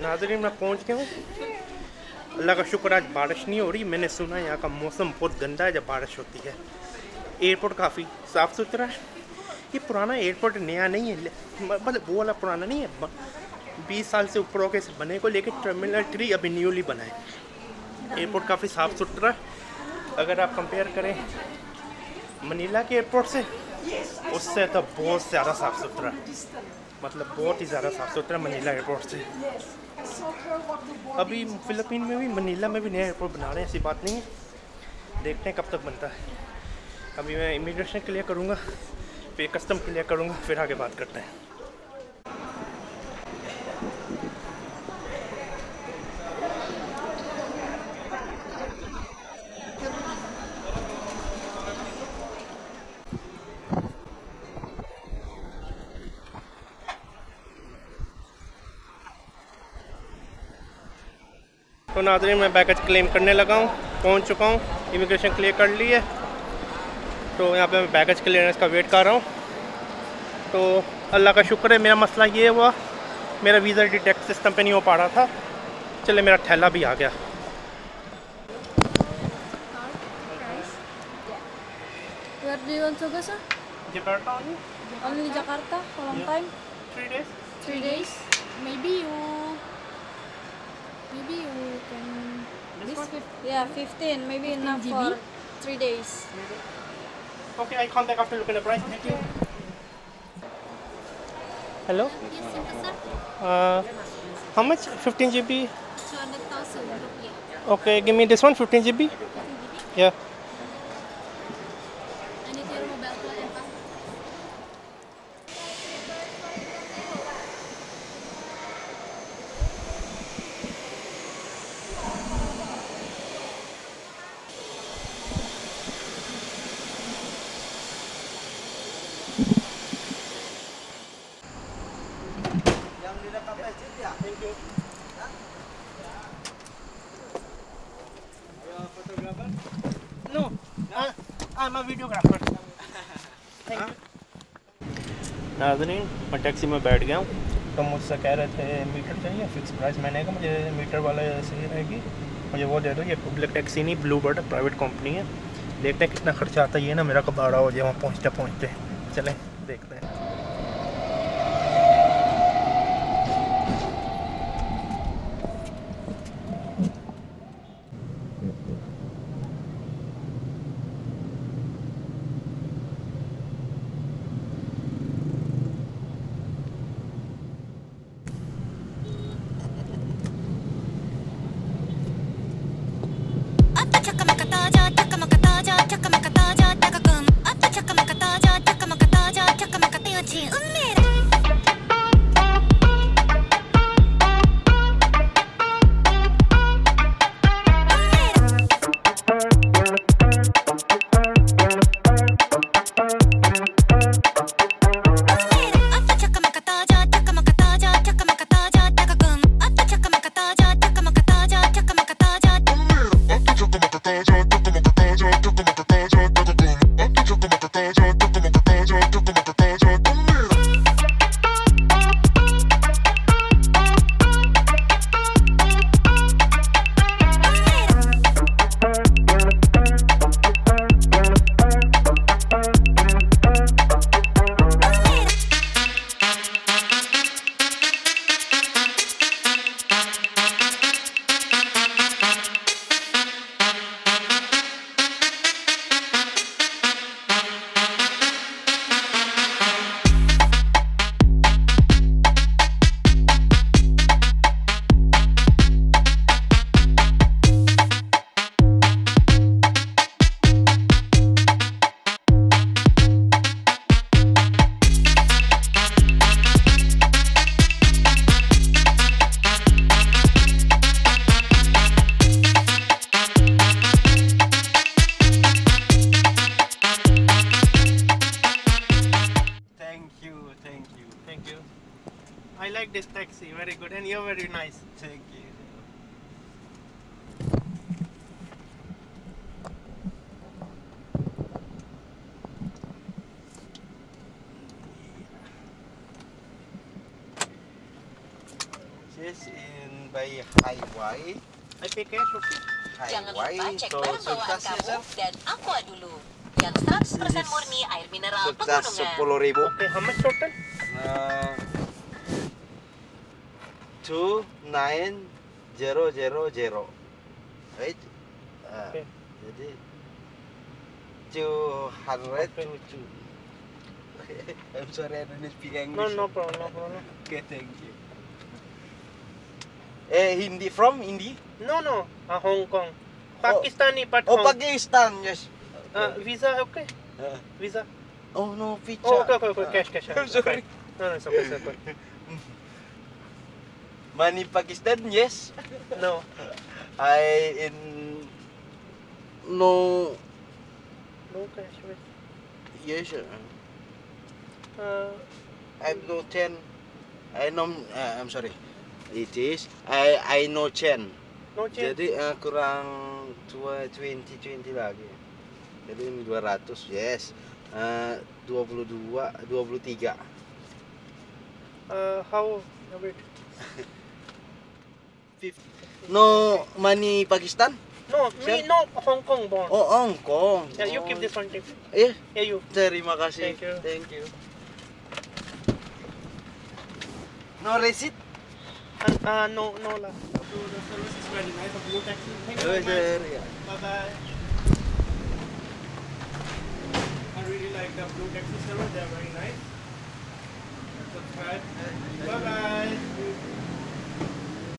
नाज़रीन मैं पहुंच गया हूँ। अल्लाह का शुक्र आज बारिश नहीं हो रही। मैंने सुना यहाँ का मौसम बहुत गंदा है जब बारिश होती है। एयरपोर्ट काफ़ी साफ़ सुथरा है। ये पुराना एयरपोर्ट नया नहीं है, मतलब वो वाला पुराना नहीं है, 20 साल से ऊपर हो के बने को, लेकिन टर्मिनल 3 अभी न्यूली बना है। एयरपोर्ट काफ़ी साफ़ सुथरा है। अगर आप कंपेयर करें मनीला के एयरपोर्ट से, उससे तो बहुत ज़्यादा साफ़ सुथरा, मतलब बहुत ही ज़्यादा साफ़ सुथरा मनीला एयरपोर्ट से। अभी फ़िलिपीन में भी, मनीला में भी नया एयरपोर्ट बना रहे हैं, ऐसी बात नहीं है। देखते हैं कब तक बनता है। अभी मैं इमिग्रेशन क्लियर करूँगा, फिर कस्टम क्लियर करूँगा, फिर आगे बात करते हैं। तो नाज़रीन मैं बैगेज क्लेम करने लगा हूँ, पहुँच चुका हूँ, इमिग्रेशन क्लियर कर ली है। तो यहाँ पे मैं बैगेज क्लियरेंस का वेट कर रहा हूँ। तो अल्लाह का शुक्र है, मेरा मसला ये हुआ, मेरा वीज़ा डिटेक्ट सिस्टम पे नहीं हो पा रहा था। चले मेरा थैला भी आ गया। Where do you want to go, sir? Jakarta only? Only Jakarta for long time? 3 days? 3 days? Maybe you can... This one? Yeah, 15. Maybe enough for 3 days. Okay, I come back after looking at the price. Thank you. Hello? How much? 15 GB? 200,000 rupiah. Okay, give me this one, 15 GB. Yeah. I need your mobile plan and password. Thank you. Photographer? No, I'm a videographer. Thank you. नाज़रीन मैं taxi में बैठ गया हूँ। तो मुझसे कह रहे थे मीटर चाहिए, फिक्स प्राइस। मैंने कहा मुझे मीटर वाला सही रहेगी, मुझे वो दे दो। ये पब्लिक टैक्सी नहीं, ब्लू बर्ड प्राइवेट कंपनी है। देखते हैं कितना खर्चा आता है। ये ना मेरा कब भाड़ा हो जाए वहाँ पहुँचते पहुँचते। चलें देखते हैं। I like this taxi, very good, and you're very nice. Thank you. Yes, in by highway. I pay cash, okay? Jangan lupa Highway. cek So barang bawaan sukses ya, kamu Sir. dan Aqua dulu. Yang 100% Yes. murni air mineral Sukses pegunungan. 10.000. Okay, how much total? 29000. Right? Okay. Jadi 200 Okay. to I'm sorry, I don't speak English. No problem, no problem. Okay, thank you. Hindi from Hindi? No, Hong Kong. Pakistani, but Oh, Hong Pakistan, yes. Visa, okay? Uh, Visa. oh no, pizza. Oh, okay, cash. I'm sorry. No, it's okay, it's okay. Money Pakistan, yes. No. I in no No cash, wait. yes. Uh, I know 10. I know. I'm sorry. It is. I know 10. no change. Jadi kurang 20 lagi. Jadi ini 200. Yes. 22, 23. How? Wait. No money Pakistan? No, me no Hong Kong bond. Oh, Hong Kong. Yeah, you keep this one tip. Eh, Yeah, you. terima kasih. Thank you. Thank you. No receipt? No lah. The service is very nice. A blue taxi. Thank you Oh, very much. sir, yeah. Bye bye. I really like the blue taxi service. They are very nice. Subscribe. Bye bye.